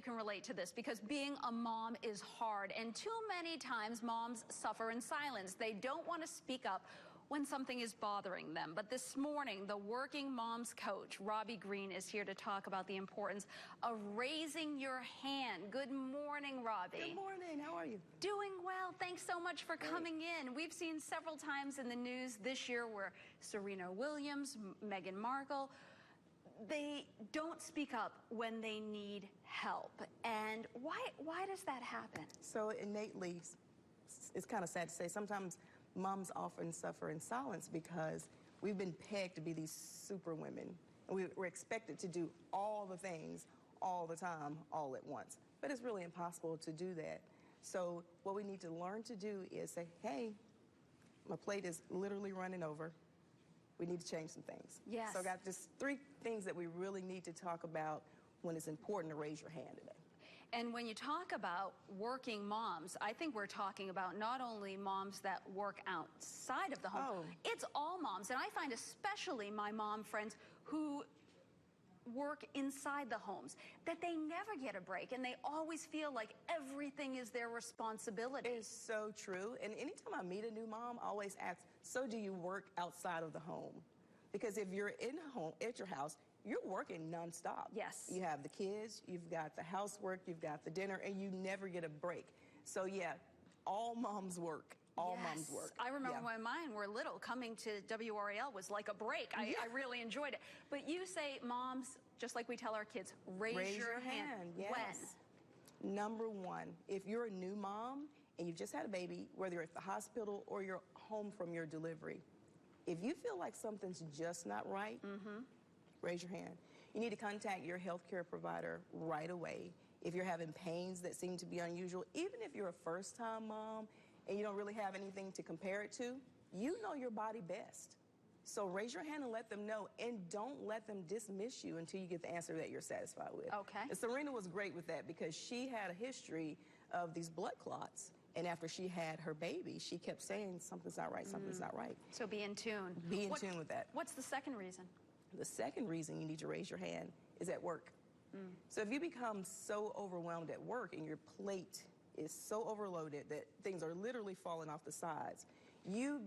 you can relate to this because being a mom is hard, and too many times moms suffer in silence. They don't want to speak up when something is bothering them. But this morning, the Working Moms coach, Robbie Green, is here to talk about the importance of raising your hand. Good morning, Robbie. Good morning. How are you? Doing well. Thanks so much for coming in. We've seen several times in the news this year where Serena Williams, Meghan Markle, they don't speak up when they need help. And why does that happen? So innately, it's kind of sad to say, sometimes moms often suffer in silence because we've been pegged to be these super women. And we're expected to do all the things all the time, all at once. But it's really impossible to do that. So what we need to learn to do is say, hey, my plate is literally running over. We need to change some things. Yes. So I got just 3 things that we really need to talk about when it's important to raise your hand today. And when you talk about working moms, I think we're talking about not only moms that work outside of the home, it's all moms. And I find especially my mom friends who work inside the homes, that they never get a break and they always feel like everything is their responsibility. It's so true. And anytime I meet a new mom, I always ask, so do you work outside of the home? Because if you're in home, at your house, you're working nonstop. Yes. You have the kids, you've got the housework, you've got the dinner, and you never get a break. So yeah, all moms work. All moms work. I remember when mine were little, coming to WRAL was like a break. I really enjoyed it. But you say, moms, just like we tell our kids, raise your hand. Yes. When? Number 1, if you're a new mom and you've just had a baby, whether you're at the hospital or you're home from your delivery, if you feel like something's just not right, raise your hand. You need to contact your healthcare provider right away. If you're having pains that seem to be unusual, even if you're a first-time mom and you don't really have anything to compare it to, you know your body best. So raise your hand and let them know, and don't let them dismiss you until you get the answer that you're satisfied with. Okay. And Serena was great with that because she had a history of these blood clots, and after she had her baby, she kept saying, something's not right, something's not right. So be in tune. Be in tune with that. What's the second reason? The second reason you need to raise your hand is at work. So if you become so overwhelmed at work and your plate is so overloaded that things are literally falling off the sides, you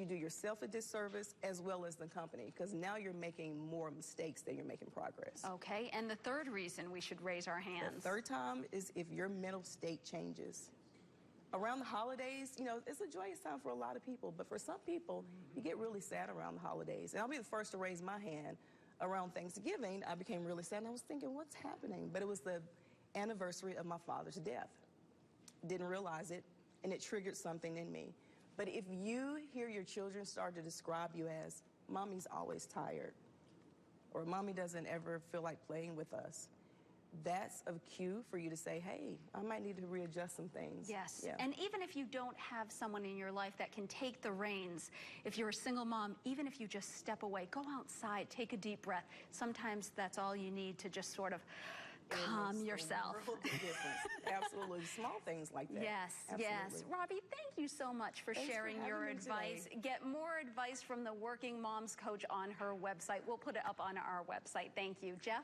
do yourself a disservice as well as the company, because now you're making more mistakes than you're making progress. Okay, and the third reason we should raise our hands? The third time is if your mental state changes. Around the holidays, you know, it's a joyous time for a lot of people, but for some people, you get really sad around the holidays. And I'll be the first to raise my hand. Around Thanksgiving, I became really sad, and I was thinking, what's happening? But it was the anniversary of my father's death. Didn't realize it, and it triggered something in me. But if you hear your children start to describe you as, mommy's always tired, or mommy doesn't ever feel like playing with us, that's a cue for you to say, hey, I might need to readjust some things. Yes, yeah. And even if you don't have someone in your life that can take the reins, if you're a single mom, even if you just step away, go outside, take a deep breath. Sometimes that's all you need to just sort of calm yourself. Absolutely, small things like that. Yes, yes. Robbie, thank you so much for sharing your advice. Today. Get more advice from the Working Moms coach on her website. We'll put it up on our website. Thank you. Jeff?